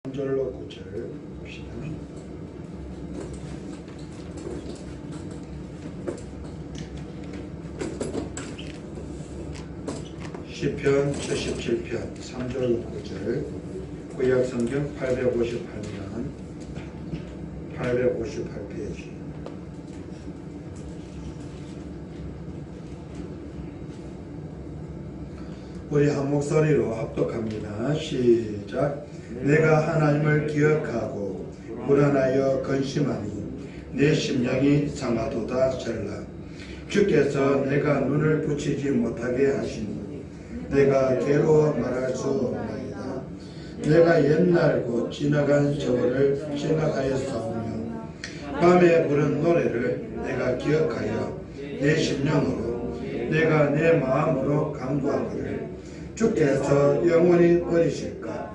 3절로 9절 봅시다. 시편 77편 3절 9절 구약성경 858면 858페이지. 우리 한 목소리로 합독합니다. 시작. 내가 하나님을 기억하고 불안하여 근심하니 내 심령이 상하도다 셀라. 주께서 내가 눈을 붙이지 못하게 하시니 내가 괴로워 말할 수 없나이다. 내가 옛날 곧 지나간 세월을 생각하였사오며 밤에 부른 노래를 내가 기억하여 내 심령으로 내가 내 마음으로 강구하거늘 주께서 영원히 버리실까?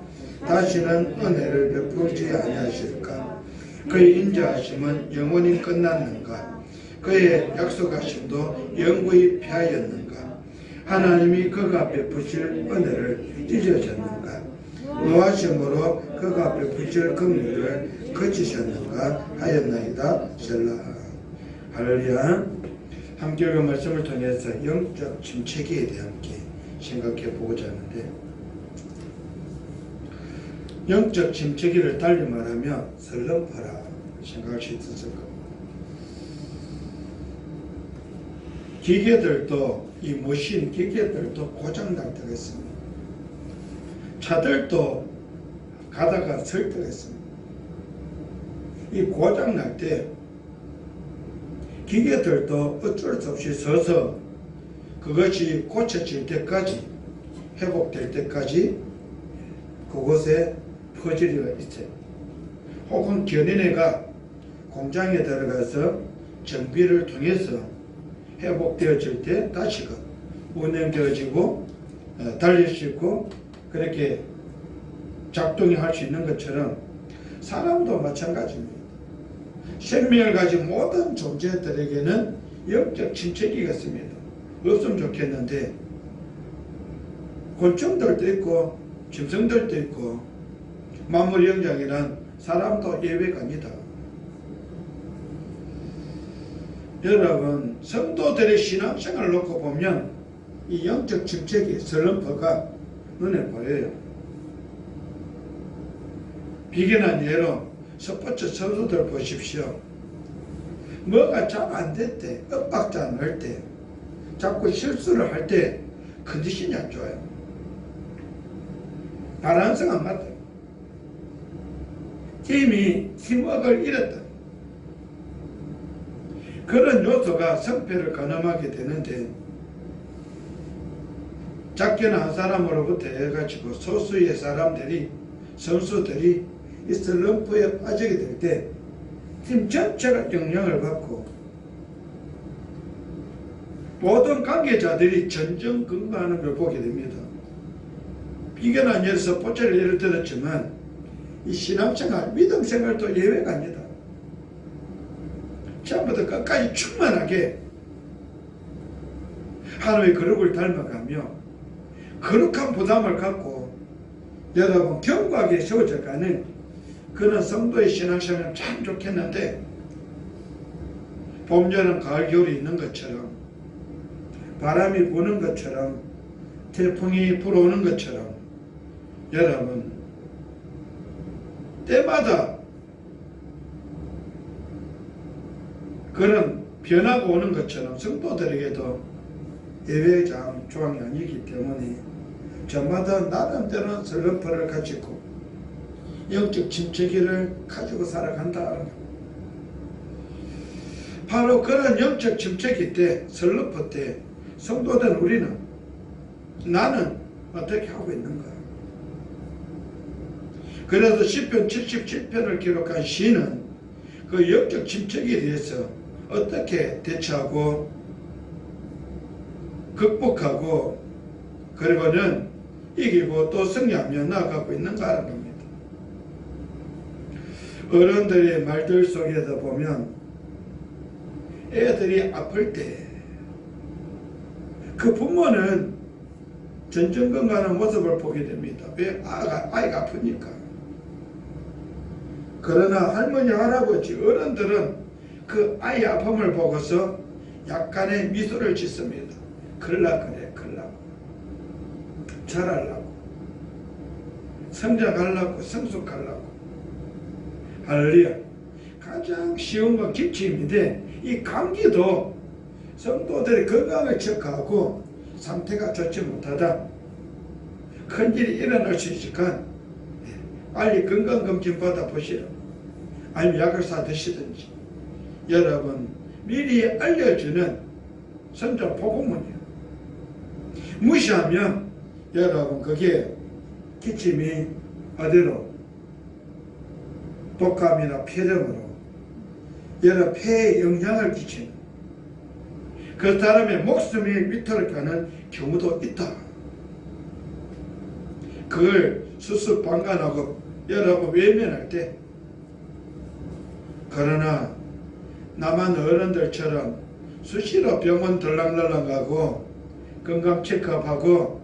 다시는 은혜를 베풀지 아니하실까? 그의 인자하심은 영원히 끝났는가? 그의 약속하심도 영구히 피하였는가? 하나님이 그가 베푸실 은혜를 잊으셨는가? 노하심으로 그가 베푸실 긍휼을 그치셨는가 하였나이다. 셀라. 할렐루야. 함께 그 말씀을 통해서 영적 침체기에 대해 함께 생각해 보고자 하는데, 영적 침체기를 달리 말하면 슬럼프라 생각할 수 있었을 겁니다. 기계들도, 이 머신 기계들도 고장날 때가 있습니다. 차들도 가다가 설 때가 있습니다. 이 고장날 때 기계들도 어쩔 수 없이 서서 그것이 고쳐질 때까지, 회복될 때까지 그곳에 퍼즐이가 있어요. 혹은 견인회가 공장에 들어가서 정비를 통해서 회복되어질 때 다시금 운행되어지고 달릴 수 있고 그렇게 작동이 할 수 있는 것처럼 사람도 마찬가지입니다. 생명을 가진 모든 존재들에게는 영적 침체기가 있습니다. 없으면 좋겠는데 곤충들도 있고 짐승들도 있고 만물 영장이란 사람도 예외가 아니다. 여러분, 성도들의 신앙생활을 놓고 보면 이 영적 침체기, 슬럼프가 눈에 보여요. 비견한 예로 스포츠 선수들 보십시오. 뭐가 잘 안 될 때, 엇박자 안 날 때, 자꾸 실수를 할 때 컨디션이 안 좋아요. 바란스가 안 맞다. 팀이 팀워크를 잃었다. 그런 요소가 성패를 가늠하게 되는데, 작게는 한 사람으로부터 해가지고 소수의 사람들이, 선수들이 이 슬럼프에 빠지게 될 때 팀 전체가 영향을 받고 모든 관계자들이 전전긍긍하는 걸 보게 됩니다. 비견한 예를 스포츠를 예를 들었지만 이 신앙생활, 믿음생활도 예외가 아니다. 처음부터 끝까지 충만하게 하나님의 거룩을 닮아가며 거룩한 부담을 갖고 여러분 견고하게 세워져가는 그런 성도의 신앙생활은 참 좋겠는데, 봄, 여름, 가을, 겨울이 있는 것처럼, 바람이 부는 것처럼, 태풍이 불어오는 것처럼, 여러분 때마다 그런 변화가 오는 것처럼 성도들에게도 예외장 조항이 아니기 때문에 저마다 나름대로 슬럼프를 가지고 영적 침체기를 가지고 살아간다. 바로 그런 영적 침체기 때, 슬럼프 때 성도된 우리는, 나는 어떻게 하고 있는가? 그래서 시편 77편을 기록한 시인은 그 영적 침체기에 대해서 어떻게 대처하고 극복하고 그리고는 이기고 또 승리하며 나아가고 있는가 하는 겁니다. 어른들의 말들 속에서 보면 애들이 아플 때 그 부모는 전전긍긍하는 모습을 보게 됩니다. 왜? 아이가 아프니까. 그러나 할머니, 할아버지, 어른들은 그 아이 아픔을 보고서 약간의 미소를 짓습니다. 그러려 그래, 그러려고. 잘하려고. 성장하려고, 성숙하려고. 할렐루야. 가장 쉬운 건 기침인데, 이 감기도 성도들의 건강을 체크하고 상태가 좋지 못하다, 큰일이 일어날 수 있으니까 빨리 건강검진 받아보시라. 아니면 약을 사 드시든지. 여러분, 미리 알려주는 선전 복음문이에요. 무시하면 여러분 그게 기침이 어디로? 독감이나 폐렴으로 여러 폐에 영향을 끼치는, 그 사람의 목숨이 위태롭게 가는 경우도 있다. 그걸 수습방관하고 여러분 외면할 때, 그러나 남한 어른들처럼 수시로 병원 들락날락 가고 건강 체크업하고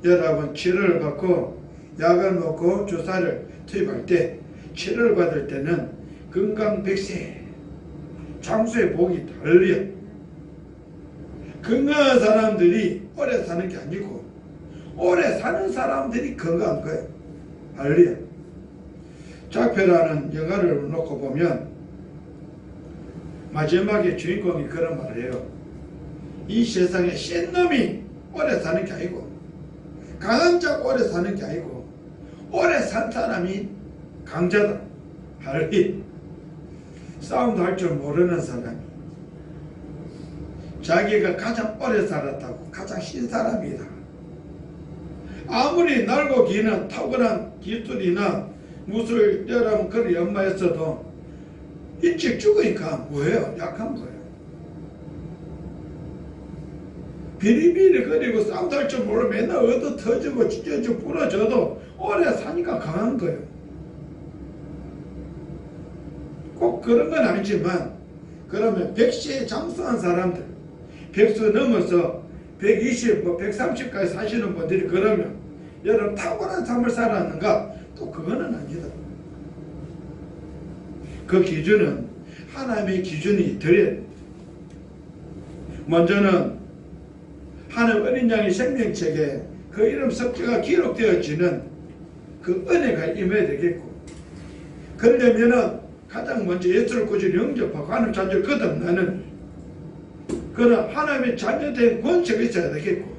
여러분 치료를 받고 약을 먹고 주사를 투입할 때, 치료를 받을 때는 건강 100세 장수의 복이 달려. 건강한 사람들이 오래 사는 게 아니고 오래 사는 사람들이 건강한 거예요. 할렐루야. 작페라는 영화를 놓고 보면 마지막에 주인공이 그런 말을 해요. 이 세상에 센 놈이 오래 사는 게 아니고, 강한 자가 오래 사는 게 아니고, 오래 산 사람이 강자다. 할렐루야. 싸움도 할 줄 모르는 사람이 자기가 가장 오래 살았다고 가장 신 사람이다. 아무리 날고 기는 탁월한 기술이나 무술 여러분 그런 연마했어도 일찍 죽으니까 뭐예요? 약한 거예요. 비리비리 거리고 싸움도 할 줄 모르고 맨날 얻어 터지고 찢어지고 부러져도 오래 사니까 강한 거예요. 꼭 그런 건 아니지만, 그러면 100세에 장수한 사람들, 100수 넘어서 120, 130까지 사시는 분들이 그러면 여러분 탁월한 삶을 살았는가? 또 그거는 아니다. 그 기준은 하나님의 기준이 드려야 됩니다. 먼저는 하나님 어린 양의 생명책에 그 이름 석자가 기록되어지는 그 은혜가 임해야 되겠고, 그러려면은 가장 먼저 예수를 꾸준히 영접하고 하나님 자녀를 거듭나는 그런 하나님의 자녀된 권세가 있어야 되겠고,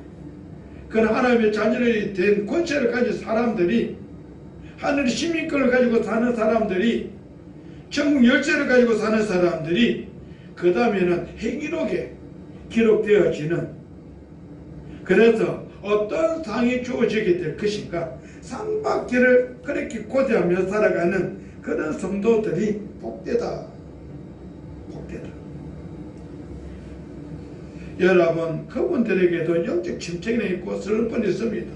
그런 하나님의 자녀이 된 권세를 가진 사람들이, 하늘의 시민권을 가지고 사는 사람들이, 천국 열쇠를 가지고 사는 사람들이, 그 다음에는 행위록에 기록되어지는, 그래서 어떤 상이 주어지게 될 것인가, 상박기를 그렇게 고대하며 살아가는 그런 성도들이 복되다. 복되다. 여러분, 그분들에게도 영적 침체가 있고 슬픔이 있습니다.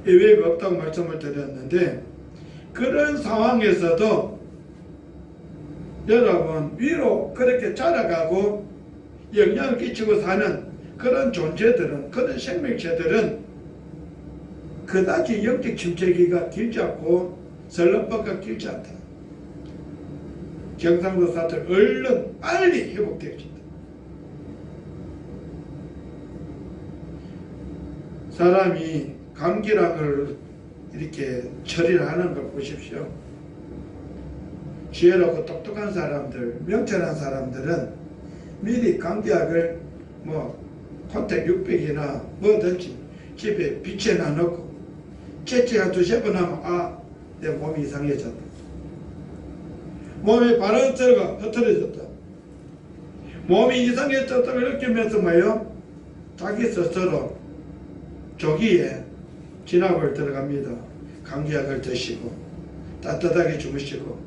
예외가 없다고 말씀을 드렸는데, 그런 상황에서도 여러분 위로 그렇게 자라가고 영향을 끼치고 사는 그런 존재들은, 그런 생명체들은 그다지 영적 침체기가 길지 않고 설렁법과 길지 않다. 경상도 사태 얼른 빨리 회복되어진다. 사람이 감기란 걸 이렇게 처리를 하는 걸 보십시오. 지혜롭고 똑똑한 사람들, 명철한 사람들은 미리 감기약을 콘택 600이나 뭐든지 집에 비치해놔 놓고 채취가 두세 번 하면 내 몸이 이상해졌다. 몸이 바람처럼 흐트러졌다. 몸이 이상해졌다고 느끼면서 뭐예요? 자기 스스로 조기에 진압을 들어갑니다. 감기약을 드시고 따뜻하게 주무시고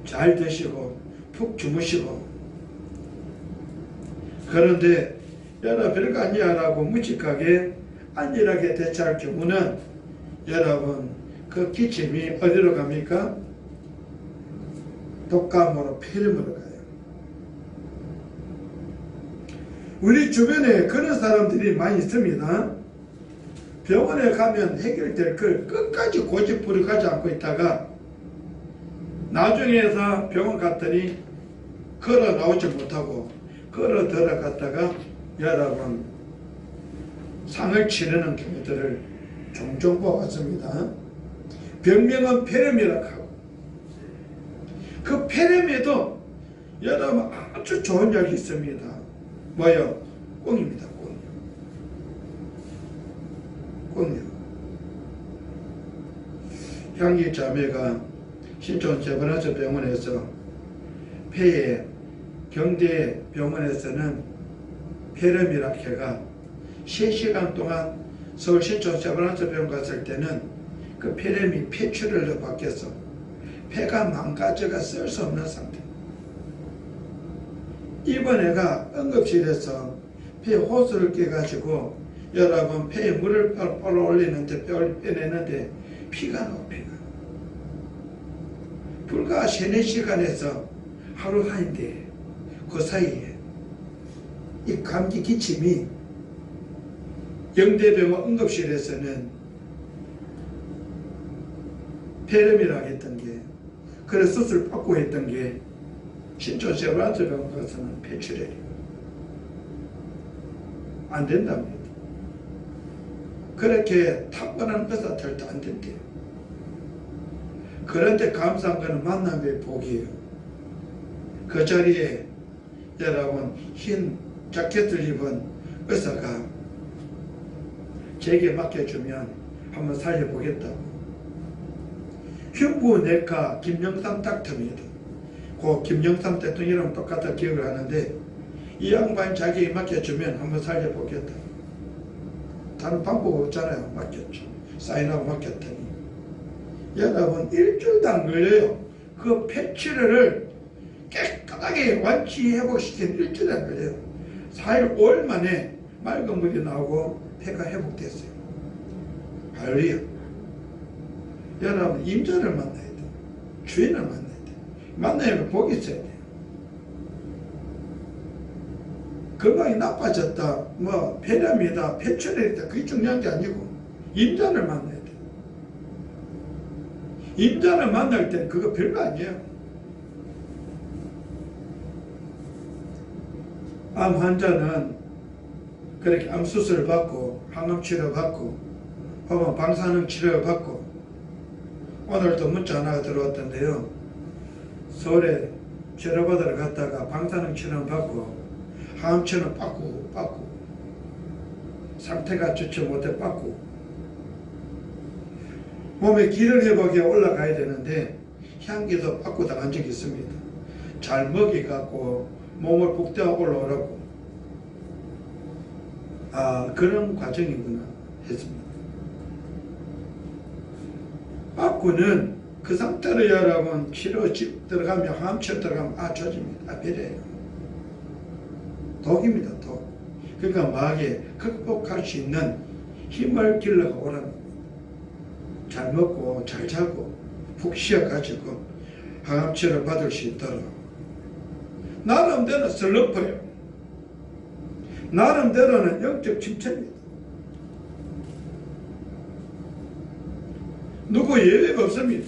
잘 드시고 푹 주무시고. 그런데 여러분 별거 아니야 라고 묵직하게 안일하게 대처할 경우는 여러분 그 기침이 어디로 갑니까? 독감으로 폐렴으로 가요. 우리 주변에 그런 사람들이 많이 있습니다. 병원에 가면 해결될 걸 끝까지 고집부려가지 않고 있다가 나중에서 병원 갔더니 걸어 나오지 못하고 걸어 들어갔다가 여러분 상을 치르는 경우들을 종종 보았습니다. 병명은 폐렴이라고 하고 그 폐렴에도 여러분 아주 좋은 약이 있습니다. 뭐요? 꽁입니다. 꽁이요. 향기 자매가 신촌 세브란스 병원에서 폐에 경대 병원에서는 폐렴이라 해가 3시간 동안 서울 신촌 세브란스 병원 갔을 때는 그 폐렴이 폐출혈로 바뀌어서 폐가 망가져가 쓸 수 없는 상태. 이번에가 응급실에서 폐 호수를 깨가지고 여러분 폐에 물을 올리는데 뼈를 빼내는데 피가 나와. 불과 3-4시간에서 하루 하인데 그 사이에 이 감기 기침이 영대병원 응급실에서는 폐렴이라고 했던 게 그래서 수술 받고 했던 게 신촌 세브란스 병원 가서는 폐출혈이 안 된답니다. 그렇게 탁월한 의사들도 안 된대요. 그런데 감사한 것은 만남의 복이에요. 그 자리에 여러분 흰 자켓을 입은 의사가 제게 맡겨주면 한번 살려보겠다고. 흉부내과 김영삼 닥터입니다. 그 김영삼 대통령이랑 똑같은 기억을 하는데 이 양반 자기에게 맡겨주면 한번 살려보겠다. 다른 방법 없잖아요. 맡겼죠. 사인하고 맡겼더니 여러분 일주일도 안 걸려요. 그 폐출혈을 깨끗하게 완치 회복시킨 일주일도 안 걸려요. 4일 5일 만에 맑은 물이 나오고 폐가 회복됐어요. 할렐루야. 여러분 임자를 만나야 돼요. 주인을 만나야 돼요. 만나면 복이 있어야 돼요. 건강이 나빠졌다, 뭐 폐렴이다, 폐출혈이다, 그게 중요한 게 아니고 임자를 만나야 돼요. 임자를 만날 때는 그거 별거 아니에요. 암 환자는 그렇게 암 수술 받고 항암 치료 받고 혹은 방사능 치료 받고 오늘도 문자 하나가 들어왔던데요. 서울에 치료받으러 갔다가 방사능 치료 받고 항암 치료 받고 상태가 좋지 못해 받고 몸의 기능 회복에 올라가야 되는데 향기도 받고 당한 적이 있습니다. 잘 먹여갖고 몸을 북대하고 올라오라고. 아, 그런 과정이구나 했습니다. 받고는 그 상태로 여러분 치료 들어가면 항암치료 들어가면 조집니다. 배려요. 독입니다. 독. 그러니까 마귀에 극복할 수 있는 힘을 길러가 오라는 겁니다. 잘 먹고 잘 자고 푹 쉬어가지고 항암치료를 받을 수 있도록. 나름대로 슬럼프예요. 나름대로는 영적 침체입니다. 누구 예외가 없습니다.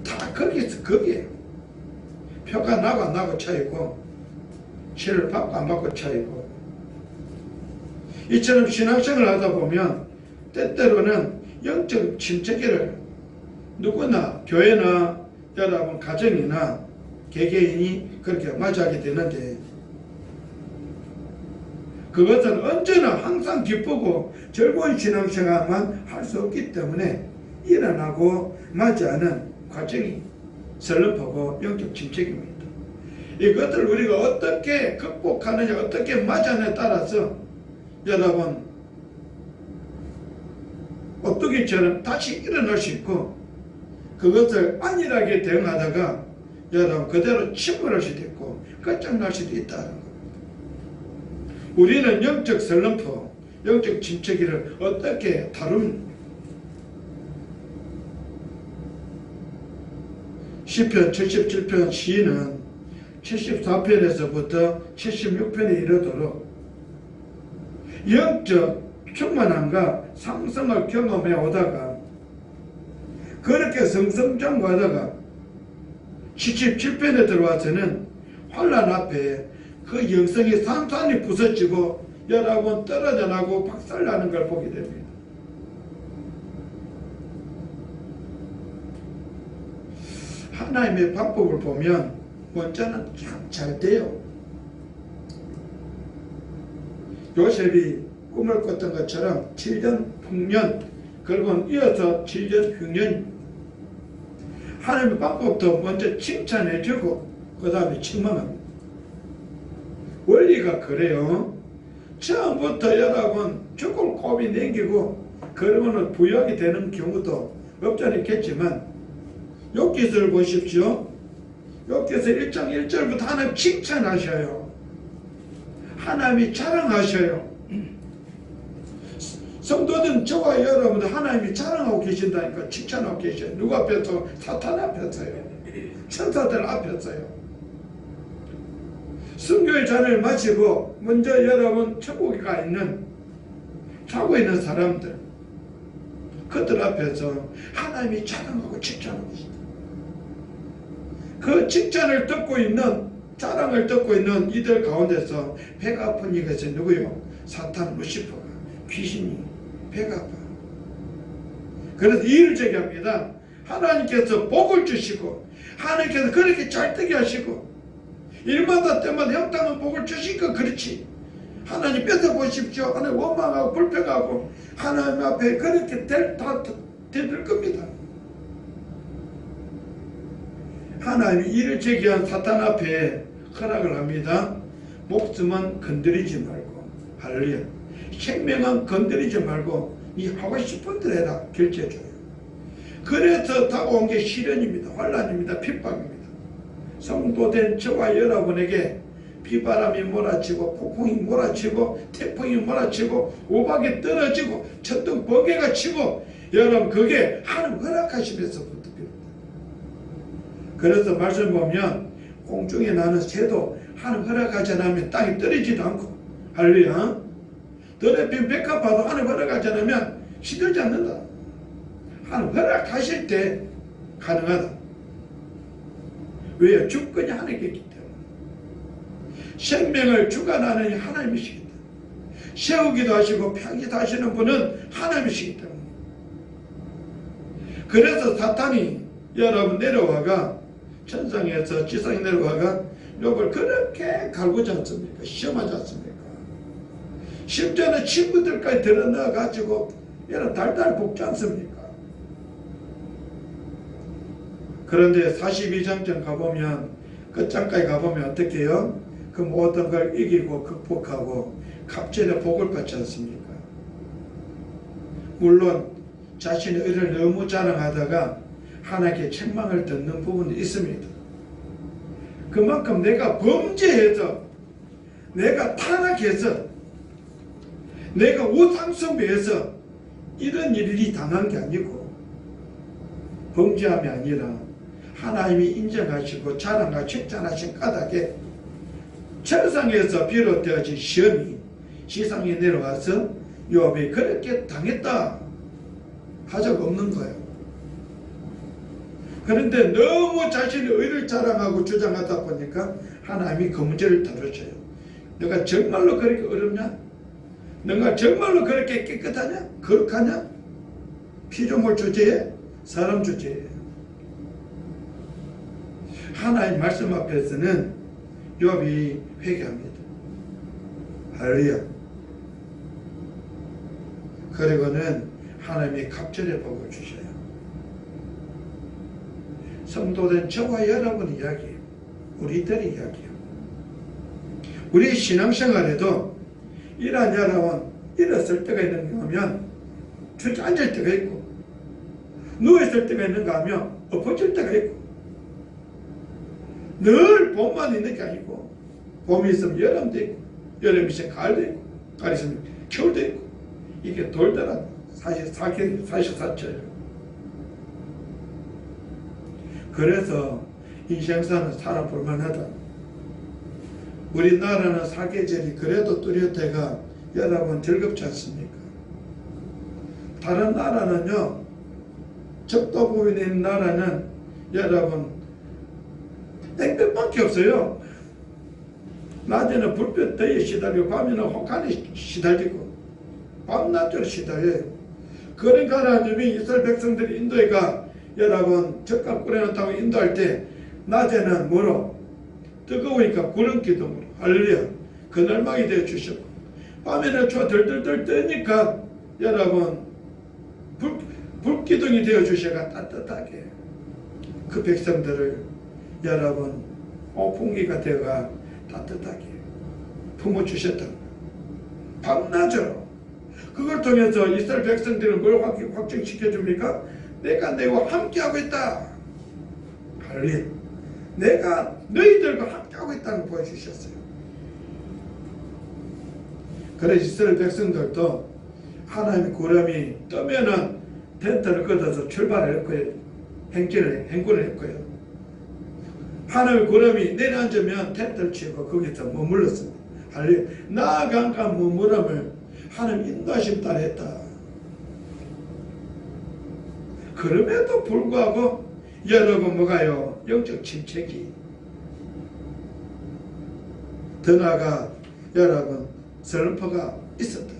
다 거기에서 거기에요. 표가 나고 안 나고 차이고 치료를 받고 안 받고 차이고. 이처럼 신앙생활을 하다 보면 때때로는 영적 침체기를 누구나 교회나 여러분 가정이나 개개인이 그렇게 맞이하게 되는데 그것은 언제나 항상 기쁘고 즐거운 신앙생활만 할 수 없기 때문에 일어나고 맞이하는 과정이 슬럼프고 영적 침체기입니다. 이것을 우리가 어떻게 극복하느냐 어떻게 맞이하느냐에 따라서 여러분 어떻게 저는 다시 일어날 수 있고 그것을 안일하게 대응하다가 여러분 그대로 침몰할 수도 있고 끝장날 수도 있다는 겁니다. 우리는 영적 슬럼프, 영적 침체기를 어떻게 다룹니까? 시편 77편 시인은 74편에서부터 76편에 이르도록 영적 충만함과 상승을 경험해 오다가 그렇게 성성장구하다가 77편에 들어와서는 환란 앞에 그 영성이 산산이 부서지고 여러분 떨어져 나고 박살나는 걸 보게 됩니다. 하나님의 방법을 보면 먼저는 참 잘 돼요. 요셉이 꿈을 꿨던 것처럼 7년 풍년, 결국은 이어서 7년 흉년. 하나님의 방법도 먼저 칭찬해주고 그 다음에 책망합니다. 원리가 그래요. 처음부터 여러분 죽을 꼽이 남기고 그러면 부역이 되는 경우도 없지 않겠지만 욥기서를 보십시오. 욥기서 1장 1절부터 하나님 칭찬하셔요. 하나님이 자랑하셔요. 성도는 저와 여러분들 하나님이 자랑하고 계신다니까, 칭찬하고 계셔요. 누구 앞에서? 사탄 앞에서요. 천사들 앞에서요. 순교의 잔을 마시고 먼저 여러분 천국에 가 있는, 자고 있는 사람들, 그들 앞에서 하나님이 자랑하고 칭찬하고 있습니다. 그 칭찬을 듣고 있는, 자랑을 듣고 있는 이들 가운데서 배가 아픈 이것이 누구요? 사탄, 루시퍼가, 귀신이 배가 아파. 그래서 이를 제기합니다. 하나님께서 복을 주시고 하나님께서 그렇게 잘 되게 하시고 일마다 때마다 형통한 복을 주시니까 그렇지. 하나님 뺏어보십시오. 하나님 원망하고 불평하고 하나님 앞에 그렇게 될 겁니다. 하나님이 이를 제기한 사탄 앞에 허락을 합니다. 목숨은 건드리지 말고, 할렐루야. 생명은 건드리지 말고 이 하고 싶은 대로 해라 결제해줘요. 그래서 다가온 게 시련입니다. 환란입니다. 핍박입니다. 성도된 저와 여러분에게 비바람이 몰아치고 폭풍이 몰아치고 태풍이 몰아치고 우박이 떨어지고 천둥 번개가 치고 여러분 그게 하나님 허락하시면서 붙습니다. 그래서 말씀 보면 공중에 나는 새도 하나님 허락하지 않으면 땅에 떨어지지도 않고, 할렐루야. 더럽힌 백합화도 하나님 허락하지 않으면 시들지 않는다. 하나님 허락하실 때 가능하다. 왜요? 주권이 하나님께 있기 때문에. 생명을 주관하는 하나님이시기 때문에. 세우기도 하시고 펴기도 하시는 분은 하나님이시기 때문에. 그래서 사탄이 여러분 내려와가, 천상에서 지상에 내려와가 욥을 그렇게 갈구지 않습니까? 시험하지 않습니까? 심지어는 친구들까지 들어넣어 가지고 여러분 달달 볶지 않습니까? 그런데 42장쯤 가보면, 그 장까지 가보면 어떻게 해요? 그 모든 걸 이기고 극복하고 갑절의 복을 받지 않습니까? 물론 자신의 의를 너무 자랑하다가 하나님께 책망을 듣는 부분도 있습니다. 그만큼 내가 범죄해서, 내가 타락해서, 내가 우상숭배해서 이런 일이 당한 게 아니고, 범죄함이 아니라 하나님이 인정하시고 자랑하고 칭찬하신 까닭에 천상에서 비롯되어진 시험이 지상에 내려와서 욥이 그렇게 당했다 하적 없는 거예요. 그런데 너무 자신의 의를 자랑하고 주장하다 보니까 하나님이 그 문제를 다루셔요. 내가 정말로 그렇게 어렵냐? 내가 정말로 그렇게 깨끗하냐? 거룩하냐? 피조물 주제에? 사람 주제에. 하나님 말씀 앞에서는 욥이 회개합니다. 할렐루야. 그리고는 하나님이 갑절의 복을 주셔요. 성도된 저와 여러분 이야기예요. 우리들의 이야기예요. 우리 신앙생활에도 이러한 여러분 일어설 때가 있는가 하면 앉을 때가 있고, 누워있을 때가 있는가 하면 엎어질 때가 있고, 늘 봄만 있는 게 아니고 봄이 있으면 여름도 있고, 여름이 있으면 가을도 있고, 가을이 있으면 겨울도 있고, 이게 돌더라. 44철. 그래서 인생사는 살아볼만하다. 우리나라는 사계절이 그래도 뚜렷해가 여러분 즐겁지 않습니까? 다른 나라는요, 적도 부분에 있는 나라는 여러분 땡볕밖에 없어요. 낮에는 불볕 더위에 시달리고 밤에는 혹한에 시달리고 밤낮으로 시달려요. 그러니까 하나님이 이스라엘 백성들이 인도에 가 여러분 젓갈 끓여놓다고 인도할 때 낮에는 뭐로? 뜨거우니까 구름 기둥으로 할렐루야 그늘막이 되어 주셨고 밤에는 추워 덜덜덜 뜨니까 여러분 불기둥이 되어 주셔가 따뜻하게 그 백성들을 여러분 오풍기가 되어가 따뜻하게 품어주셨다. 밤낮으로 그걸 통해서 이스라엘 백성들은 뭘 확증시켜줍니까? 내가 너희와 함께하고 있다. 할렐루야. 내가 너희들과 함께하고 있다는 걸 보여주셨어요. 그래서 이스라엘 백성들도 하나님의 구름이 뜨면은 텐트를 걷어서 출발을 했고요. 행군을 했고요. 하나님의 구름이 내려앉으면 텐트를 치고 거기서 머물렀습니다. 할렐루야. 나아간가 머무름을 하나님 인도하심 따라 했다. 그럼에도 불구하고 여러분 뭐가요? 영적 침체기 더 나아가 여러분 슬럼프가 있었다.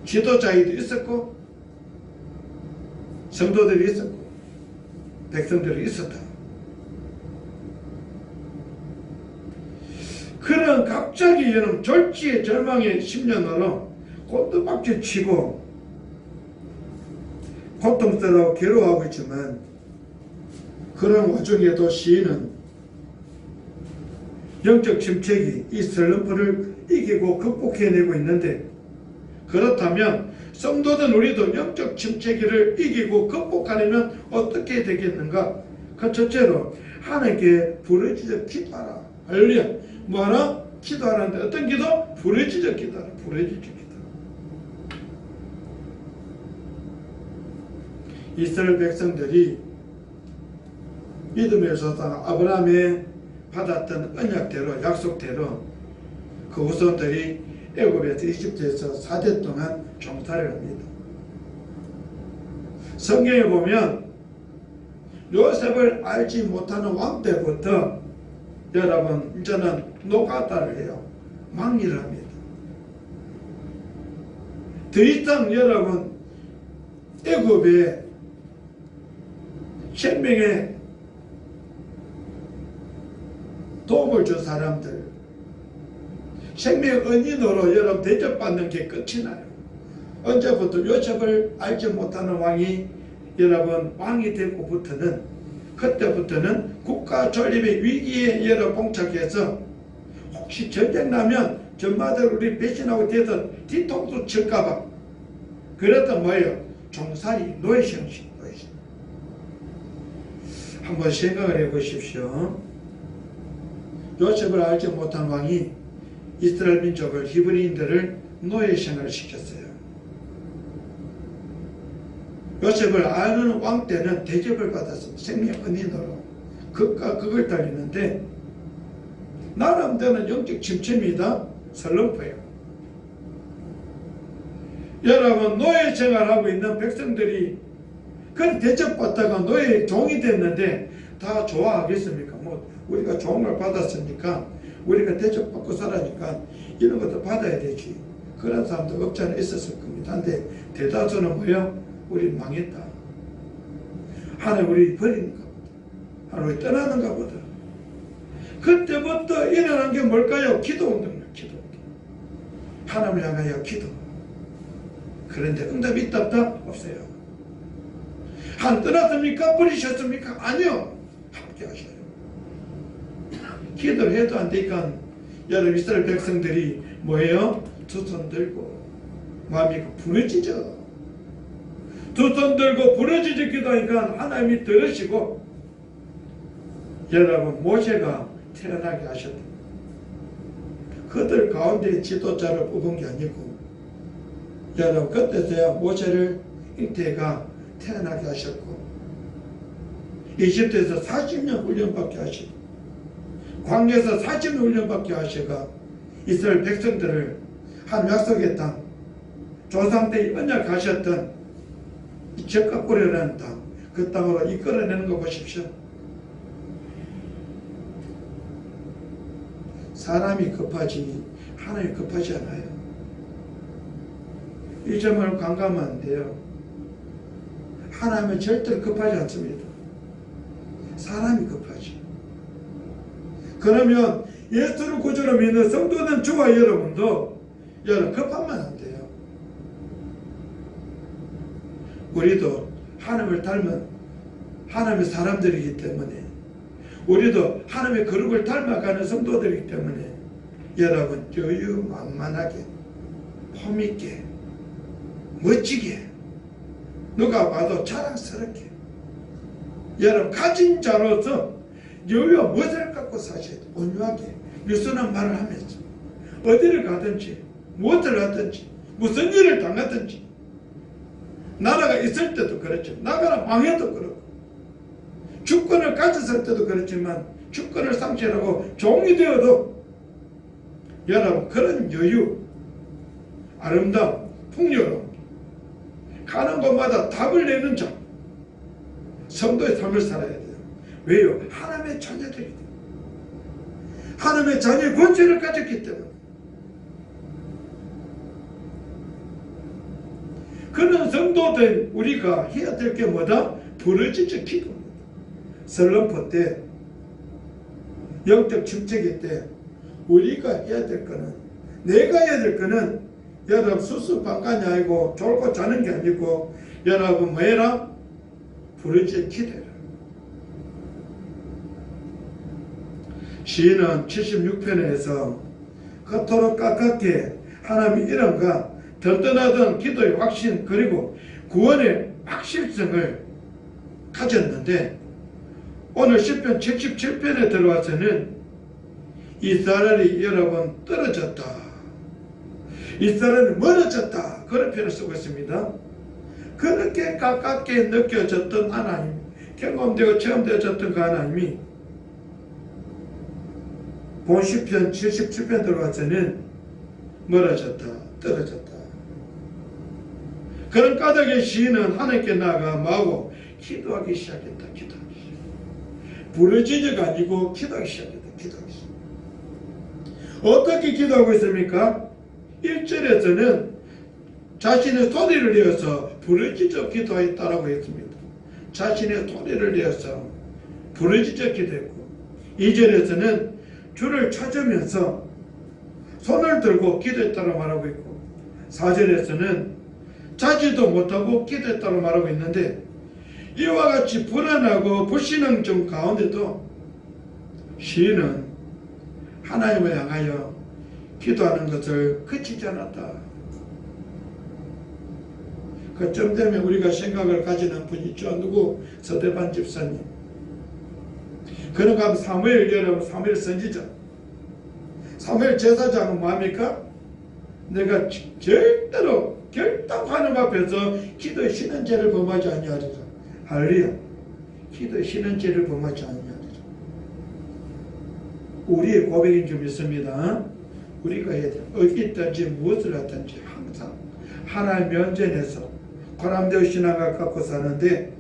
지도자들도 있었고 성도들이 있었고 백성들이 있었다. 그런 갑자기 여러분 절지의 절망의 10년으로 곤두박질 치고 고통스러워 괴로워하고 있지만 그런 와중에도 시인은 영적 침체기 이 슬럼프를 이기고 극복해내고 있는데 그렇다면 성도된 우리도 영적 침체기를 이기고 극복하려면 어떻게 되겠는가? 그 첫째로 하나님께 부르짖어 기도하라. 할렐루야. 뭐하라? 기도하라는데 어떤 기도? 부르짖어 기도하라. 부르짖어 기도. 이스라엘 백성들이 믿음의 조상 아브라함의 받았던 언약대로 약속대로 그 후손들이 애굽에서 이집트에서 4대 동안 종살이를 합니다. 성경에 보면 요셉을 알지 못하는 왕 때부터 여러분 이제는 노가다를 해요. 망리를 합니다. 더 이상 여러분 애굽의 생명의 도움을 준 사람들 생명의 은인으로 여러분 대접받는 게 끝이 나요. 언제부터 요셉을 알지 못하는 왕이 여러분 왕이 되고부터는 그때부터는 국가 존립의 위기에 여러분 봉착해서 혹시 전쟁 나면 전마들 우리 배신하고 뒤에서 뒤통수 칠까봐 그랬던 뭐예요? 종살이 노예시험식 한번 생각을 해보십시오. 요셉을 알지 못한 왕이 이스라엘 민족을 히브리인들을 노예생활을 시켰어요. 요셉을 아는 왕 때는 대접을 받았습니다. 생명 은인으로 극과 극을 달리는데 나름대로는 영적 침체입니다. 슬럼프예요. 여러분 노예 생활하고 있는 백성들이 그 대접받다가 노예 종이 됐는데 다 좋아하겠습니까? 뭐 우리가 종을 받았으니까 우리가 대접받고 살아니까 이런 것도 받아야 되지. 그런 사람도 없지 않아 있었을 겁니다. 근데 대다수는 뭐예요? 우리 망했다. 하나님 우리 버리는가 보다. 하나님 우리 떠나는가 보다. 그때부터 일어난 게 뭘까요? 기도운동이에요. 기도운동. 하나님을 향하여 기도. 그런데 응답이 있다 없다? 없어요. 한 떠났습니까? 버리셨습니까? 아니요. 함께 하셔요. 기도를 해도 안 되니까 여러분 이스라엘 백성들이 뭐예요? 두 손 들고 마음이 부러지죠. 두 손 들고 부러지지 기도하니까 하나님이 들으시고 여러분 모세가 태어나게 하셨다. 그들 가운데 지도자를 뽑은 게 아니고 여러분 그때서야 모세를 잉태가 태어나게 하셨고 이집트에서 40년 훈련받게 하시고 광야에서 40년 훈련받게 하시고 이스라엘 백성들을 한 약속의 땅 조상 때 언약하셨던 이 적각고려라는 땅, 그 땅으로 이끌어내는 거 보십시오. 사람이 급하지 하나님이 급하지 않아요. 이 점을 간과하면 안 돼요. 하나님은 절대로 급하지 않습니다. 사람이 급하지. 그러면 예수를 구주로 믿는 성도된 저와 여러분도 여러분 급하면 안 돼요. 우리도 하나님을 닮은 하나님의 사람들이기 때문에, 우리도 하나님의 거룩을 닮아가는 성도들이기 때문에 여러분 여유만만하게 폼있게 멋지게 누가 봐도 자랑스럽게 여러분 가진 자로서 여유와 멋을 갖고 사셔야 돼요. 온유하게 유순한 말을 하면서 어디를 가든지 무엇을 하든지 무슨 일을 당하든지, 나라가 있을 때도 그렇죠. 나라가 망해도 그렇고, 주권을 가졌을 때도 그렇지만 주권을 상실하고 종이 되어도 여러분 그런 여유, 아름다움, 풍요로움, 가는 곳마다 답을 내는 자, 성도의 삶을 살아야 돼요. 왜요? 하나님의 자녀들이 돼요. 하나님의 자녀의 권세를 가졌기 때문에. 그런 성도된 우리가 해야 될 게 뭐다? 부르짖어 기도입니다. 설렁포 때, 영적 침체기 때 우리가 해야 될 거는, 내가 해야 될 거는 여러분 수수방관이 아니고 졸고 자는 게 아니고 여러분 뭐해라? 부르짖어 기도해라. 시인은 76편에서 그토록 가깝게 하나님의 이름과 든든하던 기도의 확신 그리고 구원의 확실성을 가졌는데, 오늘 시편 77편에 들어와서는 이스라엘이 여러분 떨어졌다, 이스라엘이 멀어졌다, 그런 표현을 쓰고 있습니다. 그렇게 가깝게 느껴졌던 하나님, 경험되고 체험되어졌던 그 하나님이 본 시편 77편 들어와서는 멀어졌다, 떨어졌다. 그런 까닭에 시인은 하나님께 나아가 마고 기도하기 시작했다. 기도하기 시작. 부르짖어가 아니고 기도하기 시작했다. 기도하기 시작. 어떻게 기도하고 있습니까? 1절에서는 자신의 소리를 내어서 부르짖어 기도했다라고 했습니다. 자신의 소리를 내어서 부르짖어 기도했고, 2절에서는 주를 찾으면서 손을 들고 기도했다고 말하고 있고, 4절에서는 자지도 못하고 기도했다고 말하고 있는데, 이와 같이 불안하고 불신앙증 가운데도 시인은 하나님을 향하여 기도하는 것을 그치지 않았다. 그쯤 되면 우리가 생각을 가지는 분이 있죠. 누구? 서대반 집사님. 그런가 하면 사무엘, 여러분 사무엘 선지자, 사무엘 제사장은 뭐합니까? 내가 절대로 결단 하나님 앞에서 기도의 신은죄를 범하지 아니하리라. 할렐루야. 기도의 신은죄를 범하지 아니하리라. 우리의 고백인 줄 믿습니다. 우리가 해야 돼. 어디 있든지 무엇을 하든지 항상 하나님 면전에서 고람되어 신앙을 갖고 사는데,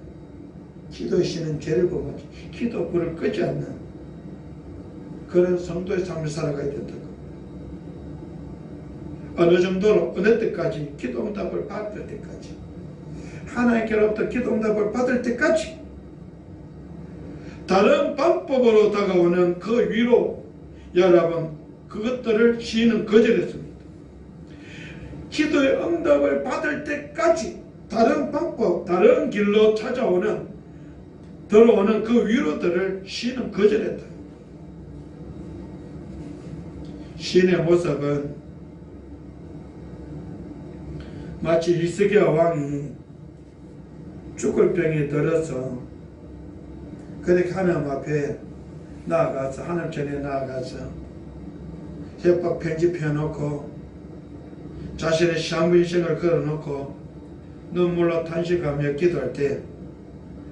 기도의 신은죄를 범하지, 기도 불을 끄지 않는 그런 성도의 삶을 살아가야 된다고. 어느 정도로, 어느 때까지? 기도 응답을 받을 때까지, 하나님께로부터 기도 응답을 받을 때까지. 다른 방법으로 다가오는 그 위로 여러분 그것들을 시인은 거절했습니다. 기도의 응답을 받을 때까지 다른 방법, 다른 길로 들어오는 그 위로들을 시인은 거절했다. 시인의 모습은 마치 히스기야 왕이 죽을 병이 들어서 그렇게 하나님 앞에 나아가서, 하나님 전에 나아가서 협박 편집해놓고 자신의 시한부 인생을 걸어놓고 눈물로 탄식하며 기도할 때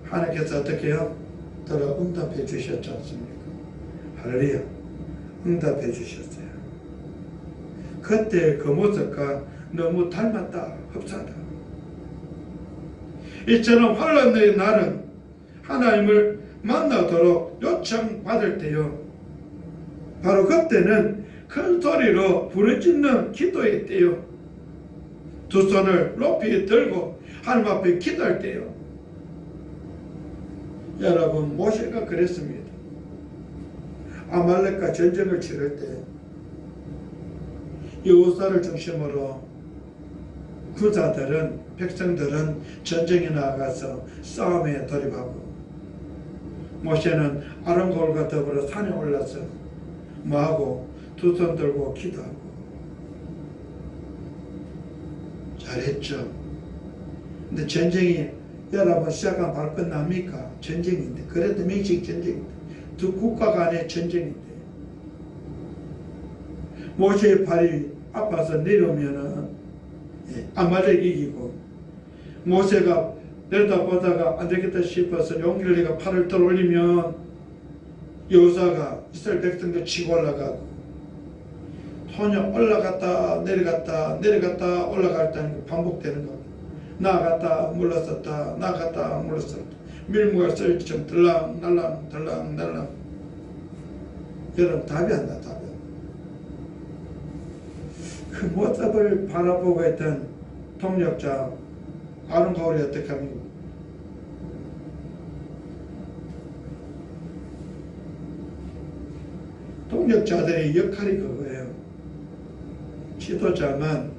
하나님께서 어떻게 해요? 들어 응답해 주셨지 않습니까? 할렐루야. 응답해 주셨어요. 그때 그 모습과 너무 닮았다, 흡사하다. 이처럼 환란의 날은 하나님을 만나도록 요청받을 때요, 바로 그때는 큰 소리로 부르짖는 기도의 때요, 두 손을 높이 들고 하나님 앞에 기도할 때요. 여러분, 모세가 그랬습니다. 아말렉과 전쟁을 치를 때 여호수아를 중심으로 군사들은, 백성들은 전쟁에 나가서 싸움에 돌입하고, 모세는 아론골과 더불어 산에 올라서 뭐하고? 두 손 들고 기도하고. 잘했죠. 근데 전쟁이 여러분 시작한 바로 끝납니까? 전쟁인데. 그래도 명식 전쟁인데, 두 국가 간의 전쟁인데, 모세의 팔이 아파서 내려오면은 아말렉 이기고, 모세가 내려다보다가 안되겠다 싶어서 용기를 내가 팔을 들어 올리면 여호수아가 이스라엘 백성들 치고 올라가고, 전혀 올라갔다 내려갔다 내려갔다 올라갔다는 게 반복되는 겁니다. 나갔다 물러섰다 나갔다 물러섰다, 밀무가 썰처럼 들락날락 들락날락. 여러분, 답이 안 나. 답이 안 나. 그 모습을 바라보고 있던 동력자 아론가울이 어떻게 합니까? 동력자들의 역할이 그거예요. 지도자만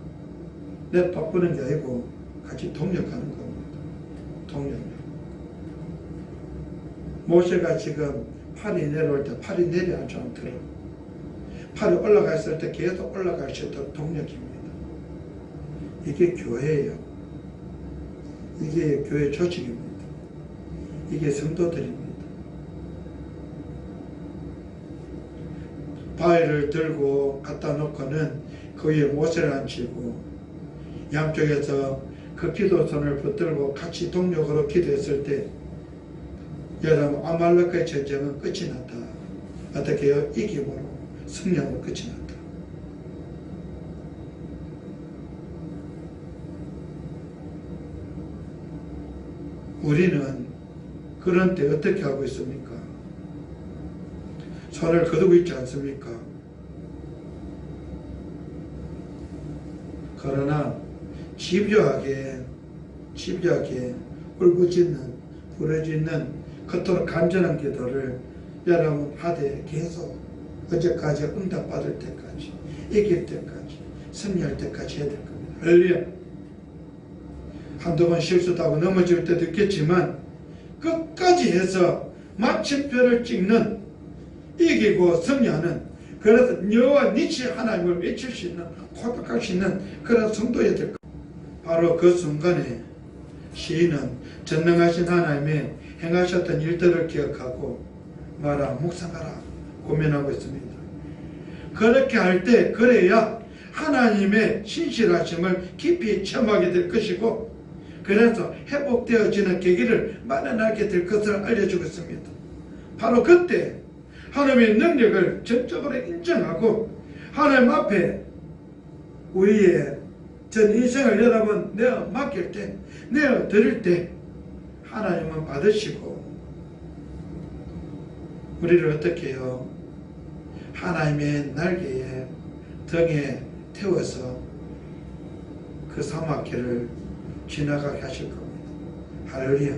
내 바꾸는 게 아니고 같이 동력하는 겁니다. 동력. 모세가 지금 팔이 내려올 때 팔이 내려앉지 않도록, 팔이 올라갔을 때 계속 올라갈 수 있도록 동력입니다. 이게 교회예요. 이게 교회 조직입니다. 이게 성도들입니다. 바위를 들고 갖다 놓고는 그 위에 모세를 앉히고, 양쪽에서 그 기도선을 붙들고 같이 동력으로 기도했을 때, 여러분, 아말렉과의 전쟁은 끝이 났다. 어떻게 해요? 이김으로, 승리하고 끝이 났다. 우리는 그런 때 어떻게 하고 있습니까? 손을 거두고 있지 않습니까? 그러나 집요하게 울부짖는, 부르짖는 그토록 간절한 기도를 여러분 하되 계속 어제까지 응답받을 때까지, 이길 때까지, 승리할 때까지 해야 될 겁니다. 할렐루야. 한두 번 실수도 하고 넘어질 때도 있겠지만 끝까지 해서 마침표를 찍는, 이기고 승리하는, 그래서 여호와 니치 하나님을 외칠 수 있는, 고백할 수 있는 그런 성도여야 될 겁니다. 바로 그 순간에 시인은 전능하신 하나님의 행하셨던 일들을 기억하고 말아 묵상하라 고민하고 있습니다. 그렇게 할 때 그래야 하나님의 신실하심을 깊이 체험하게 될 것이고, 그래서 회복되어지는 계기를 마련하게 될 것을 알려주고 있습니다. 바로 그때 하나님의 능력을 전적으로 인정하고 하나님 앞에 우리의 전 인생을 여러분 내어 맡길 때, 내어 드릴 때 하나님은 받으시고, 우리를 어떻게 해요? 하나님의 날개에 등에 태워서 그 사막길을 지나가게 하실 겁니다. 할렐루야.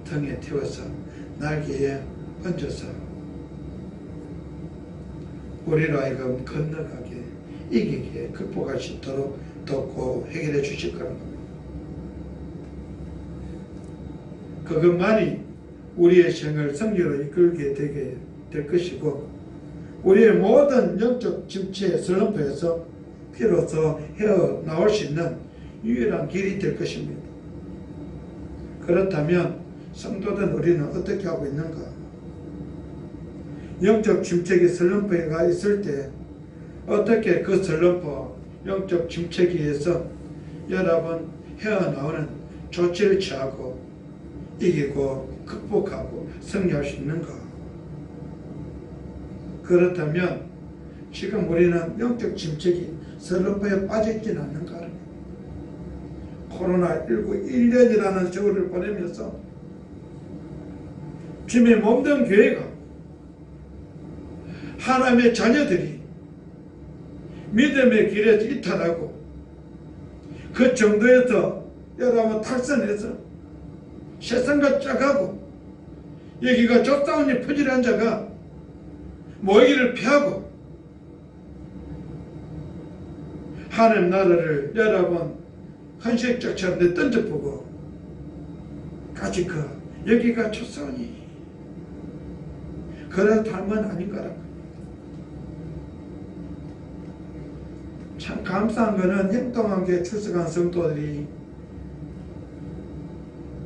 등에 태워서 날개에 얹어서 우리로 하여금 건너가게, 이기게, 극복할 수 있도록 돕고 해결해 주실 거라는 겁니다. 그것만이 우리의 생을 승리로 이끌게 되게 될 것이고, 우리의 모든 영적 침체 슬럼프에서 비로소 헤어나올 수 있는 유일한 길이 될 것입니다. 그렇다면 성도된 우리는 어떻게 하고 있는가? 영적 침체기 슬럼프가 있을 때 어떻게 그 슬럼프, 영적 침체기에서 여러분 헤어나오는 조치를 취하고 이기고 극복하고 승리할 수 있는가? 그렇다면 지금 우리는 영적 침체기 설렁포에 빠져있지는 않는가 하는 코로나19 1년이라는 세월을 보내면서 주님의 몸된 교회가 하나님의 자녀들이 믿음의 길에서 이탈하고 그 정도에서 여러분 탈선해서 세상과 짝하고 여기가 좁다운이 퍼질한 자가 모이기를 피하고 하나님 나라를 여러분 헌색적처럼 내 던져보고 같이 여기가 좁사오니 그런 삶은 아닌가라고. 참 감사한 거는 행동한교회 출석한 성도들이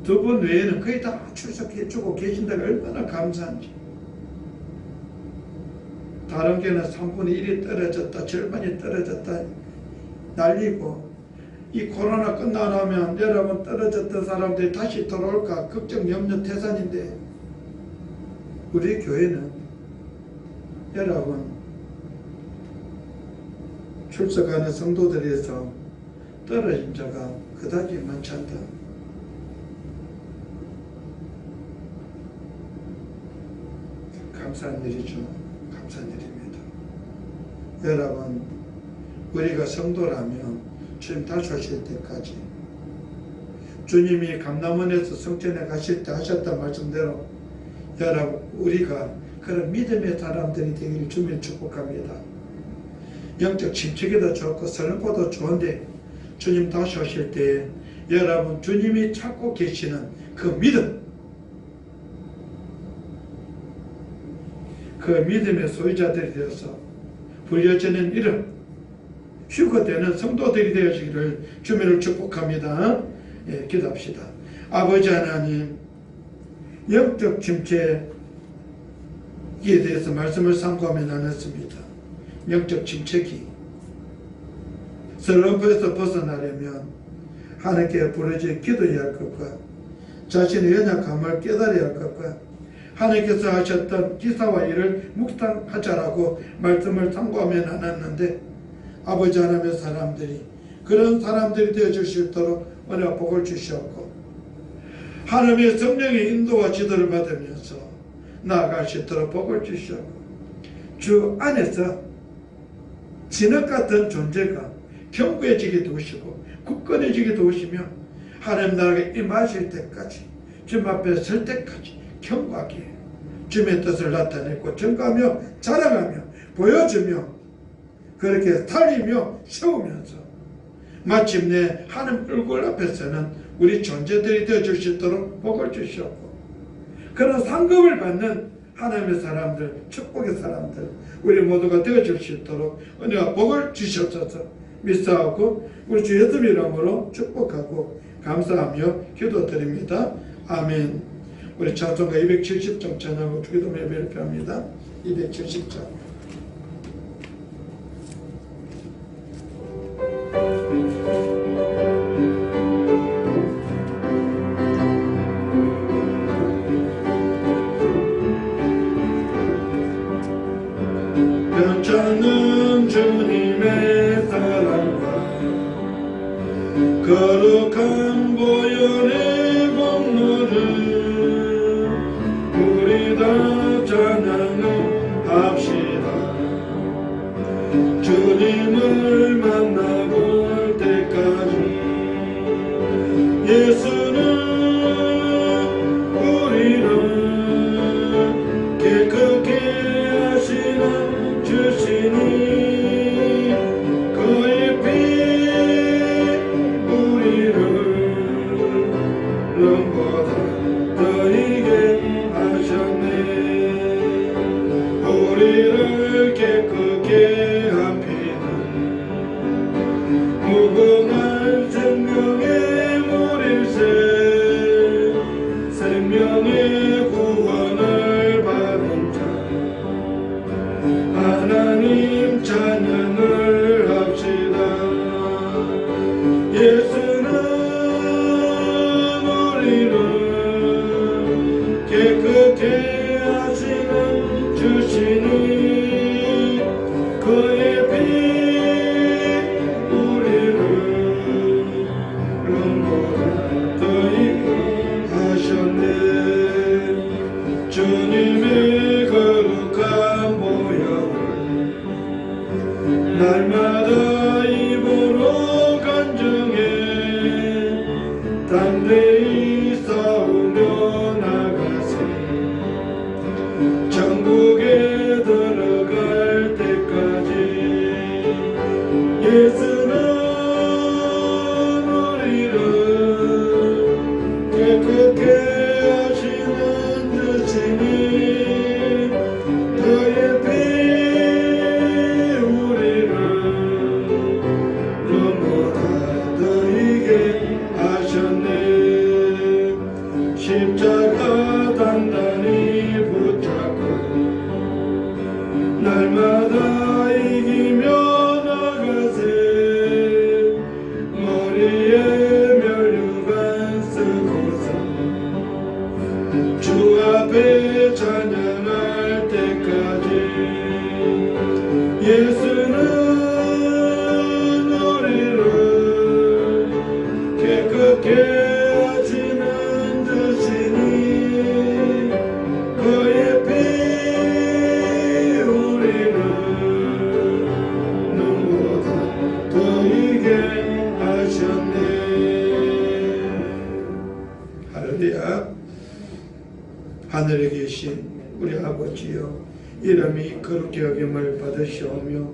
두 분 외에는 거의 다 출석해 주고 계신다가 얼마나 감사한지. 다른 교회는 3분의 1이 떨어졌다, 절반이 떨어졌다 난리고, 이 코로나 끝나면 여러분 떨어졌던 사람들이 다시 돌아올까 걱정 염려 태산인데, 우리 교회는 여러분 출석하는 성도들에서 떨어진 자가 그다지 많지 않다. 감사한 일이죠. 감사한 일입니다. 여러분, 우리가 성도라면 주님 다시 오실 때까지 주님이 감남원에서 성전에 가실 때 하셨던 말씀대로 여러분, 우리가 그런 믿음의 사람들이 되기를 주님 축복합니다. 영적 침체기도 좋고 설렁포도 좋은데 주님 다시 오실 때 여러분, 주님이 찾고 계시는 그 믿음, 그 믿음의 소유자들이 되어서 불려지는 이름, 휴거되는 성도들이 되어지기를 주님을 축복합니다. 예, 기도합시다. 아버지 하나님, 영적 침체에 대해서 말씀을 상고하며 나눴습니다. 영적 침체기, 설렁포에서 벗어나려면 하나님께 부르짖어 기도해야 할 것과 자신의 연약함을 깨달아야 할 것과 하나님께서 하셨던 기사와 일을 묵상하자라고 말씀을 상고하며 나눴는데, 아버지 하나님의 사람들이 그런 사람들이 되어줄 수 있도록 은혜와 복을 주시옵고, 하나님의 성령의 인도와 지도를 받으면서 나아갈 수 있도록 복을 주시옵고, 주 안에서 진흙 같은 존재가 견고해지게 도우시고 굳건해지게 도우시며 하나님 나라가 임하실 때까지 주님 앞에 설 때까지 견고하게 주님의 뜻을 나타내고 증거하며 자랑하며 보여주며 그렇게 살리며 세우면서 마침내 하나님 얼굴 앞에서는 우리 존재들이 되어줄 수 있도록 복을 주시옵고, 그런 상급을 받는 하나님의 사람들, 축복의 사람들 우리 모두가 되어줄 수 있도록 은혜와 복을 주시옵소서. 믿사옵고 우리 주 예수 이름으로 축복하고 감사하며 기도드립니다. 아멘. 우리 찬송가 270장 찬양하고 주기도 예배를 표합니다. 270장. 변찮는 주님의 사랑과 거룩한 보혈의 공로를 우리 다 찬양을 합시다. 주님을 만나볼 때까지 예수는 우리를 깨끗게 하시는 주시니 그의 피 우리를 주 앞에 찬양할 때까지 예수는 우리를 깨끗게 하시는 주시니 그의 피 우리를 눈보다 더 이게 하셨네. 할렐루야. 하늘에 계신 우리 아버지여, 이름이 거룩히 여김을 받으시오며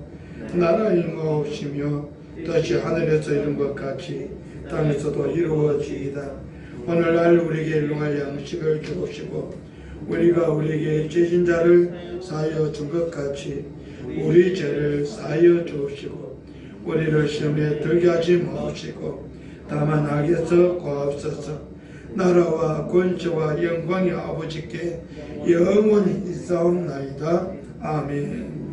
나라 임하옵시며 다시 하늘에서 이룬 것 같이 땅에서도 이루어지이다. 오늘날 우리에게 일용할 양식을 주옵시고 우리가 우리에게 죄진 자를 사하여 준 것 같이 우리 죄를 사하여 주옵시고 우리를 시험에 들게 하지 마옵시고 다만 악에서 구하옵소서. 나라와 권세와 영광이 아버지께 영원히 있사옵나이다. 아멘.